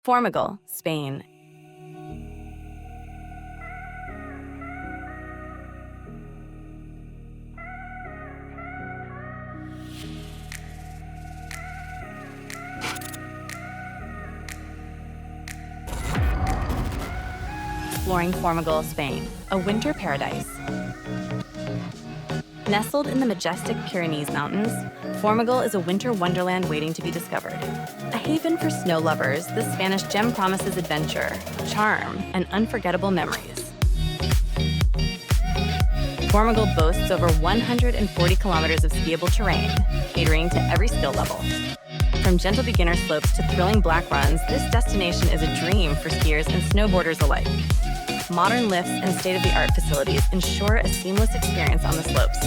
Formigal, Spain. Exploring Formigal, Spain, a winter paradise. Nestled in the majestic Pyrenees Mountains, Formigal is a winter wonderland waiting to be discovered. A haven for snow lovers, this Spanish gem promises adventure, charm, and unforgettable memories. Formigal boasts over 140 kilometers of skiable terrain, catering to every skill level. From gentle beginner slopes to thrilling black runs, this destination is a dream for skiers and snowboarders alike. Modern lifts and state-of-the-art facilities ensure a seamless experience on the slopes.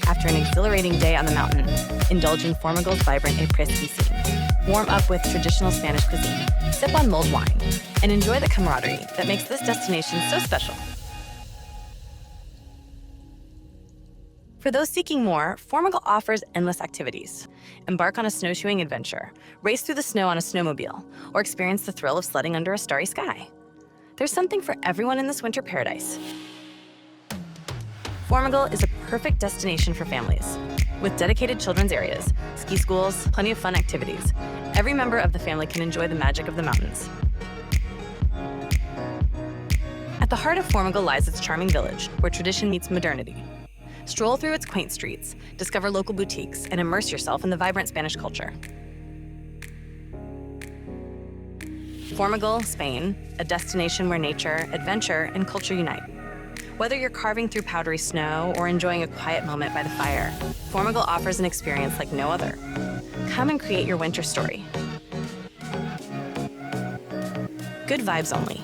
After an exhilarating day on the mountain, indulge in Formigal's vibrant cuisine. Warm up with traditional Spanish cuisine, sip on mulled wine, and enjoy the camaraderie that makes this destination so special. For those seeking more, Formigal offers endless activities. Embark on a snowshoeing adventure, race through the snow on a snowmobile, or experience the thrill of sledding under a starry sky. There's something for everyone in this winter paradise. Formigal is a perfect destination for families. With dedicated children's areas, ski schools, plenty of fun activities, every member of the family can enjoy the magic of the mountains. At the heart of Formigal lies its charming village, where tradition meets modernity. Stroll through its quaint streets, discover local boutiques, and immerse yourself in the vibrant Spanish culture. Formigal, Spain, a destination where nature, adventure, and culture unite. Whether you're carving through powdery snow or enjoying a quiet moment by the fire, Formigal offers an experience like no other. Come and create your winter story. Good vibes only.